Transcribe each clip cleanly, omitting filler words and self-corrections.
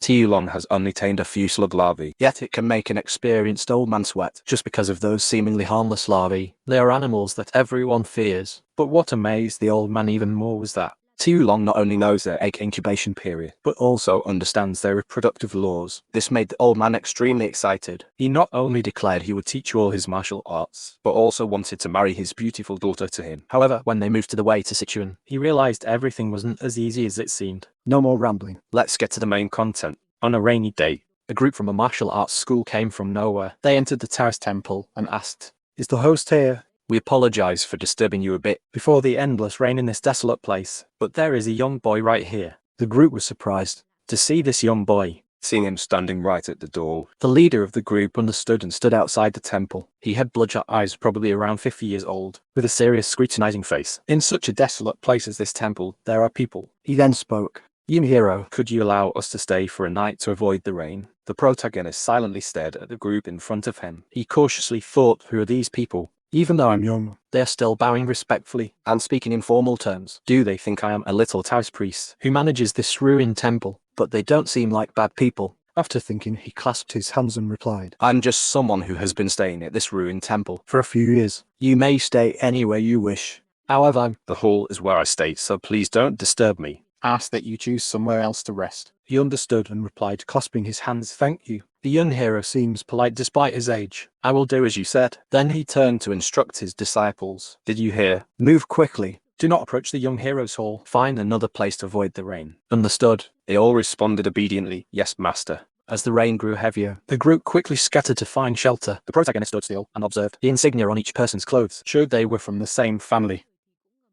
T-Long has only tamed a few slug larvae, yet it can make an experienced old man sweat just because of those seemingly harmless larvae. They are animals that everyone fears. But what amazed the old man even more was that T-Long not only knows their egg incubation period, but also understands their reproductive laws. This made the old man extremely excited. He not only declared he would teach you all his martial arts, but also wanted to marry his beautiful daughter to him. However, when they moved to the way to Sichuan, he realized everything wasn't as easy as it seemed. No more rambling. Let's get to the main content. On a rainy day, a group from a martial arts school came from nowhere. They entered the Taoist temple and asked, "Is the host here? We apologize for disturbing you a bit before the endless rain in this desolate place, but there is a young boy right here." The group was surprised to see this young boy. Seeing him standing right at the door, the leader of the group understood and stood outside the temple. He had bloodshot eyes, probably around 50 years old, with a serious scrutinizing face. In such a desolate place as this temple, there are people. He then spoke. "Young hero, could you allow us to stay for a night to avoid the rain?" The protagonist silently stared at the group in front of him. He cautiously thought, who are these people? Even though I'm young, they are still bowing respectfully and speaking in formal terms. Do they think I am a little Taoist priest who manages this ruined temple? But they don't seem like bad people. After thinking, he clasped his hands and replied, "I'm just someone who has been staying at this ruined temple for a few years. You may stay anywhere you wish. However, the hall is where I stay, so please don't disturb me. Ask that you choose somewhere else to rest." He understood and replied, clasping his hands, "Thank you. The young hero seems polite despite his age. I will do as you said." Then he turned to instruct his disciples. "Did you hear? Move quickly. Do not approach the young hero's hall. Find another place to avoid the rain." Understood. They all responded obediently, "Yes, master." As the rain grew heavier, the group quickly scattered to find shelter. The protagonist stood still and observed. The insignia on each person's clothes showed they were from the same family.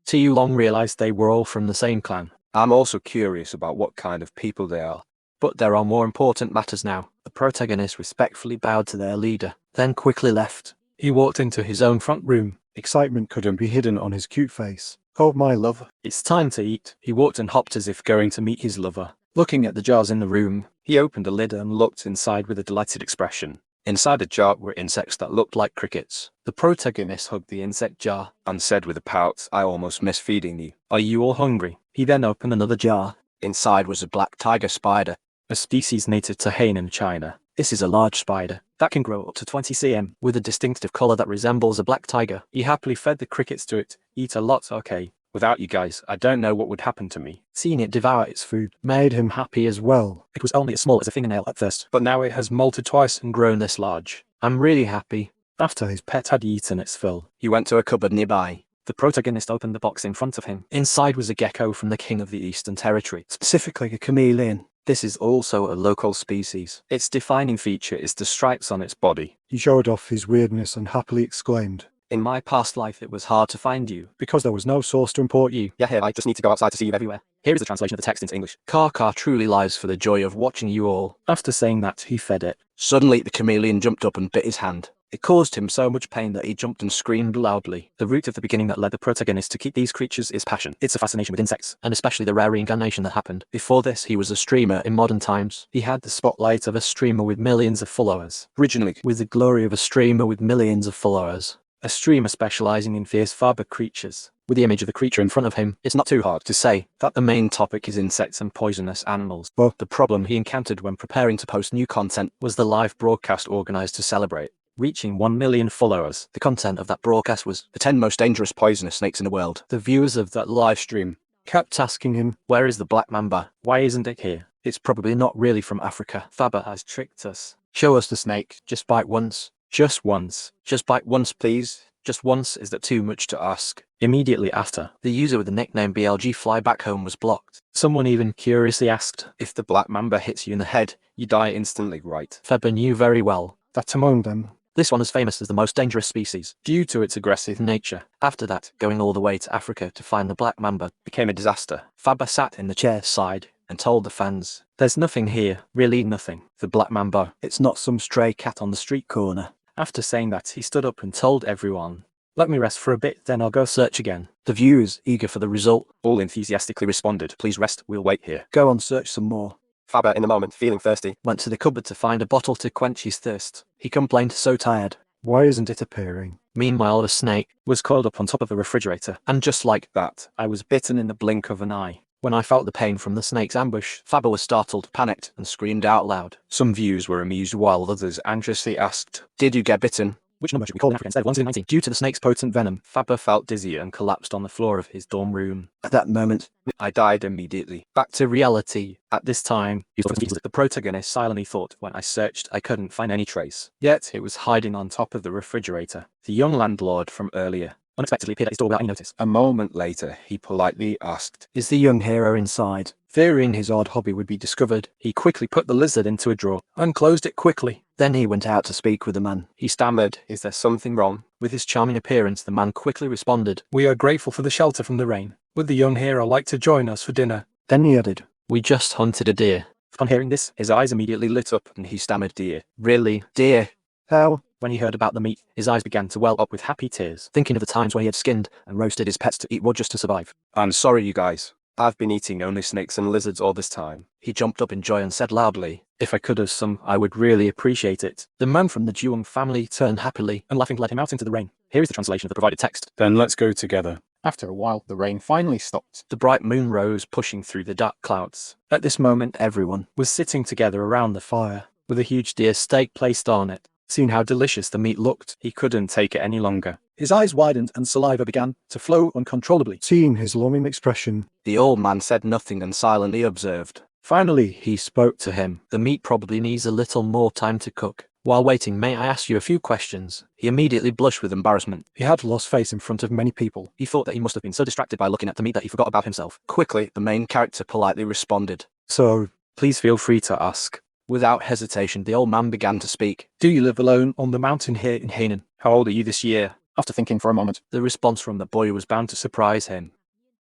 T-Long realized they were all from the same clan. I'm also curious about what kind of people they are. But there are more important matters now. The protagonist respectfully bowed to their leader, then quickly left. He walked into his own front room. Excitement couldn't be hidden on his cute face. "Oh, my love, it's time to eat." He walked and hopped as if going to meet his lover. Looking at the jars in the room, he opened a lid and looked inside with a delighted expression. Inside the jar were insects that looked like crickets. The protagonist hugged the insect jar and said with a pout, "I almost miss feeding you. Are you all hungry?" He then opened another jar. Inside was a black tiger spider, a species native to Hainan, China. This is a large spider that can grow up to 20 cm with a distinctive color that resembles a black tiger. He happily fed the crickets to it. "Eat a lot, okay? Without you guys, I don't know what would happen to me." Seeing it devour its food made him happy as well. It was only as small as a fingernail at first, but now it has molted twice and grown this large. "I'm really happy." After his pet had eaten its fill, he went to a cupboard nearby. The protagonist opened the box in front of him. Inside was a gecko from the king of the Eastern Territory, specifically a chameleon. This is also a local species. Its defining feature is the stripes on its body. He showed off his weirdness and happily exclaimed, "In my past life it was hard to find you, because there was no source to import you. Yeah, I just need to go outside to see you everywhere." Here is the translation of the text into English. "Kaka truly lives for the joy of watching you all." After saying that, he fed it. Suddenly the chameleon jumped up and bit his hand. It caused him so much pain that he jumped and screamed loudly. The root of the beginning that led the protagonist to keep these creatures is passion. It's a fascination with insects, and especially the rare reincarnation that happened. Before this, he was a streamer in modern times. He had the spotlight of a streamer with millions of followers. Originally, with the glory of a streamer with millions of followers. A streamer specializing in fierce faber creatures. With the image of the creature in front of him, it's not too hard to say that the main topic is insects and poisonous animals. But the problem he encountered when preparing to post new content was the live broadcast organized to celebrate reaching 1 million followers. The content of that broadcast was the 10 most dangerous poisonous snakes in the world. The viewers of that live stream kept asking him, "Where is the black mamba? Why isn't it here? It's probably not really from Africa. Faber has tricked us. Show us the snake. Just bite once. Just once. Just bite once, please. Just once. Is that too much to ask?" Immediately after, the user with the nickname BLG Fly Back Home was blocked. Someone even curiously asked, "If the black mamba hits you in the head, you die instantly, right?" Faber knew very well that among them, this one is famous as the most dangerous species due to its aggressive nature. After that, going all the way to Africa to find the black mamba became a disaster. Faber sat in the chair's side and told the fans, "There's nothing here, really nothing. The black mamba, it's not some stray cat on the street corner." After saying that, he stood up and told everyone, "Let me rest for a bit, then I'll go search again." The viewers, eager for the result, all enthusiastically responded, "Please rest, we'll wait here." "Go on, search some more." Faber, in the moment, feeling thirsty, went to the cupboard to find a bottle to quench his thirst. He complained, "So tired. Why isn't it appearing?" Meanwhile, the snake was coiled up on top of the refrigerator, and just like that, I was bitten in the blink of an eye. When I felt the pain from the snake's ambush, Faber was startled, panicked, and screamed out loud. Some viewers were amused while others anxiously asked, Did you get bitten? Which number should we call in Africa instead of 1 to 19? Due to the snake's potent venom, Faber felt dizzy and collapsed on the floor of his dorm room. at that moment, I died immediately. back to reality. At this time, the protagonist silently thought, when I searched, I couldn't find any trace. Yet, it was hiding on top of the refrigerator. The young landlord from earlier unexpectedly appeared at his door without any notice. A moment later, he politely asked, Is the young hero inside? Fearing his odd hobby would be discovered, he quickly put the lizard into a drawer and closed it quickly. Then he went out to speak with the man. He stammered, "Is there something wrong?" With his charming appearance, the man quickly responded. We are grateful for the shelter from the rain. Would the young hero like to join us for dinner? Then he added, We just hunted a deer. Upon hearing this, his eyes immediately lit up and he stammered, "Dear." Really? Deer? How? When he heard about the meat, his eyes began to well up with happy tears. Thinking of the times when he had skinned and roasted his pets to eat wood just to survive. "I'm sorry, you guys. I've been eating only snakes and lizards all this time." He jumped up in joy and said loudly, If I could have some, I would really appreciate it. The man from the Jewang family turned happily And laughing led him out into the rain. Here is the translation of the provided text. Then let's go together. After a while, the rain finally stopped. The bright moon rose, pushing through the dark clouds. At this moment, everyone. was sitting together around the fire. With a huge deer steak placed on it. Seeing how delicious the meat looked, He couldn't take it any longer. his eyes widened and saliva began to flow uncontrollably. Seeing his longing expression, The old man said nothing and silently observed. finally he spoke To him, the meat probably needs a little more time to cook. While waiting, may I ask you a few questions? He immediately blushed with embarrassment. He had lost face in front of many people. He thought that he must have been so distracted by looking at the meat that he forgot about himself. Quickly, the main character politely responded. So, Please feel free to ask. Without hesitation, the old man began to speak. do you live alone on the mountain here in Hainan? How old are you this year? After thinking for a moment, The response from the boy was Bound to surprise him.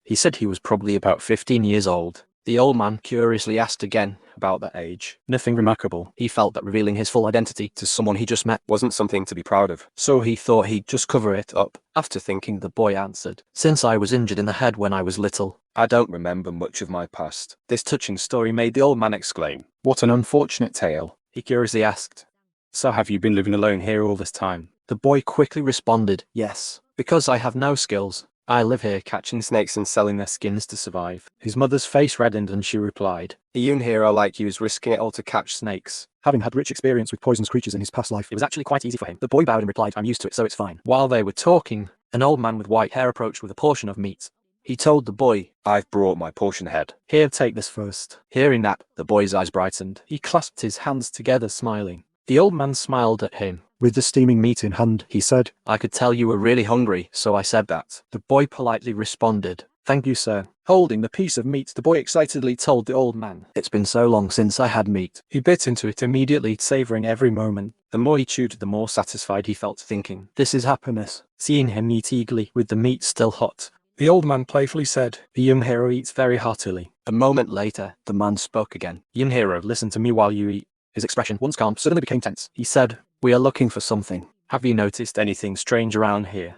He said he was probably about 15 years old. The old man curiously asked again. About that age. Nothing remarkable. He felt that revealing his full identity to someone he just met Wasn't something to be proud of. so he thought he'd just cover it up. After thinking, The boy answered, Since I was injured in the head when I was little. I don't remember much of my past. This touching story made the old man exclaim. what an unfortunate tale. He curiously asked, "So have you been living alone here all this time?" The boy quickly responded, Yes, because I have no skills. I live here Catching snakes and selling their skins to survive. His mother's face reddened and she replied, A young hero like you is risking it all to catch snakes. having had rich experience with poisonous creatures in his past life, It was actually quite easy for him. the boy bowed and replied, I'm used to it, so it's fine. While they were talking, an old man with white hair approached with a portion of meat. He told the boy, I've brought my portion ahead. Here, take this first. Hearing that, the boy's eyes brightened. He clasped his hands together, smiling. The old man smiled at him. With the steaming meat in hand, he said, I could tell you were really hungry, so I said that. The boy politely responded, Thank you, sir. Holding the piece of meat, the boy excitedly told the old man. It's been so long since I had meat. He bit into it immediately, savoring every moment. The more he chewed, the more satisfied he felt, thinking. This is happiness. Seeing him eat eagerly, With the meat still hot. the old man playfully said, The young hero eats very heartily. A moment later, the man spoke again. Young hero, listen to me while you eat. His expression, once calm, suddenly became tense. He said, We are looking for something. Have you noticed anything strange around here?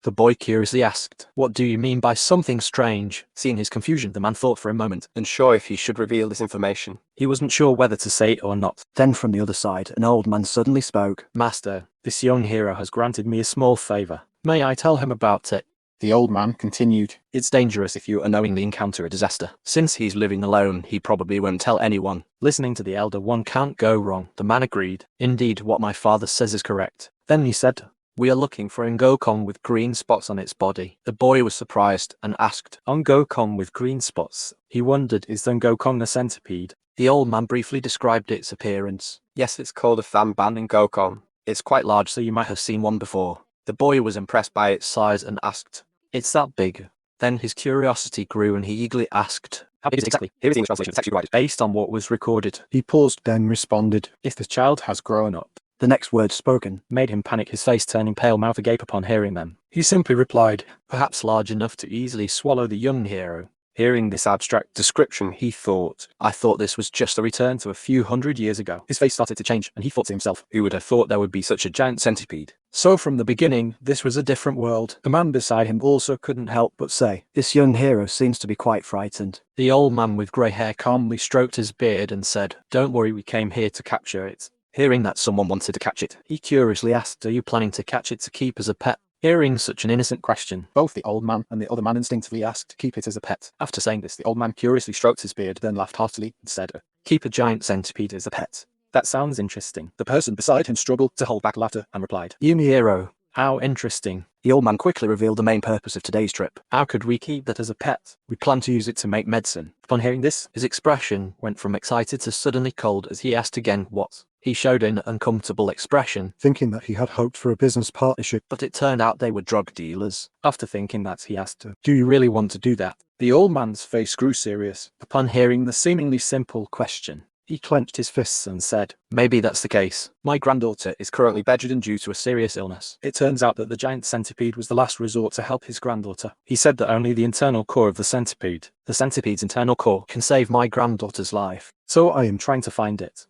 The boy curiously asked, What do you mean by something strange? Seeing his confusion, the man thought for a moment. Unsure if he should reveal this information. He wasn't sure whether to say it or not. Then from the other side, an old man suddenly spoke. Master, this young hero has granted me a small favor. May I tell him about it? The old man continued, It's dangerous if you unknowingly encounter a disaster. Since he's living alone, he probably won't tell anyone. Listening to the elder, one Can't go wrong. The man agreed. Indeed, what my father says is correct. Then he said, We are looking for a Ngokong with green spots on its body. The boy was surprised and asked. Ngokong with green spots. He wondered, is the Ngokong a centipede? The old man briefly described its appearance. Yes, it's called a Thamban Ngokong. It's quite large, so you might have seen one before. The boy was impressed by its size and asked, It's that big? Then his curiosity grew and he eagerly asked, How big is it exactly? Here is the English translation of the text you provided. Based on what was recorded. He paused, then responded, If the child has grown up. The next words spoken Made him panic, his face turning pale, mouth agape upon hearing them. He simply replied, Perhaps large enough to easily swallow the young hero. Hearing this abstract description, he thought, I thought this was just a return to a few hundred years ago. His face started to change, and he thought to himself, who would have thought there would be such a giant centipede? So from the beginning, this was a different world. The man beside him also couldn't help but say, This young hero seems to be quite frightened. The old man with grey hair calmly stroked his beard and said, Don't worry, we came here to capture it. Hearing that someone wanted to catch it, he curiously asked, Are you planning to catch it to keep as a pet? Hearing such an innocent question, Both the old man and the other man instinctively asked to keep it as a pet. After saying this, the old man curiously stroked his beard, then laughed heartily and said, keep a giant centipede as a pet. "That sounds interesting." The person beside him struggled to hold back laughter and replied, Hero. "How interesting. The old man quickly revealed the main purpose of today's trip. How could we keep that as a pet? We plan to use it to make medicine." Upon hearing this, His expression went from excited to suddenly cold as he asked again what. He showed an uncomfortable expression, thinking that he had hoped for a business partnership. but it turned out they were drug dealers. after thinking that, he asked, Do you really want to do that? The old man's face grew serious. Upon hearing the seemingly simple question, he clenched his fists and said, Maybe that's the case. "My granddaughter is currently bedridden due to a serious illness." It turns out that the giant centipede was the last resort to help his granddaughter. He said that only the internal core of the centipede's internal core, Can save my granddaughter's life. so I am trying to find it.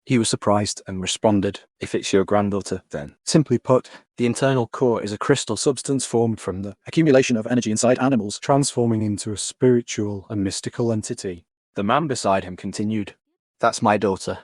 He was surprised and responded, If it's your granddaughter, then. Simply put, the internal core is a crystal substance formed from the Accumulation of energy inside animals. transforming into a spiritual and mystical entity. The man beside him continued. That's my daughter.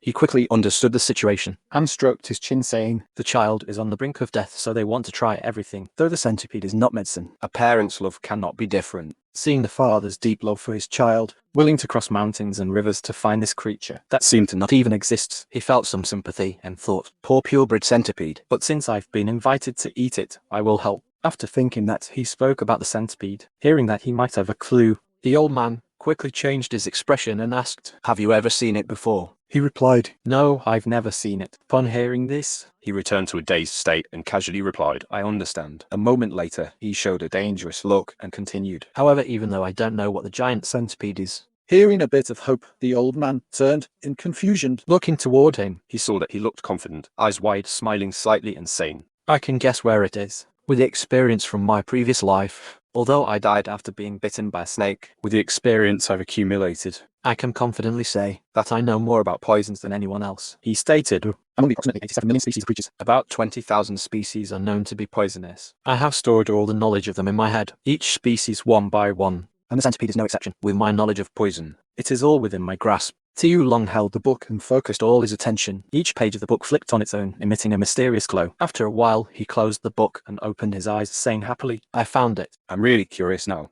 He quickly understood the situation. and stroked his chin, saying, The child is on the brink of death, so they want to try everything. Though the centipede is not medicine, a parent's love cannot be different. Seeing the father's deep love for his child, willing to cross mountains and rivers to find this creature that seemed to not even exist, he felt some sympathy and thought, Poor purebred centipede. but since I've been invited to eat it, I will help. After thinking that, he spoke about the centipede. Hearing that he might have a clue, The old man quickly changed his expression and asked, Have you ever seen it before? He replied, "No, I've never seen it." Upon hearing this, he returned to a dazed state and casually replied, "I understand." A moment later, he showed a dangerous look and continued, However, even though I don't know what the giant centipede is, Hearing a bit of hope, the old man turned in confusion. Looking toward him, he saw that he looked confident, eyes wide, smiling slightly and saying, I can guess where it is. With the experience from my previous life, "Although I died after being bitten by a snake, with the experience I've accumulated, I can confidently say that I know more about poisons than anyone else." He stated, among the approximately 87 million species of creatures, about 20,000 species are known to be poisonous. I have stored all the knowledge of them in my head, Each species one by one, and the centipede is no exception. With my knowledge of poison. It is all within my grasp. Tiu Long held the book and focused all his attention. Each page of the book flicked on its own, emitting a mysterious glow. After a while, he closed the book and opened his eyes, saying happily, I found it. "I'm really curious now.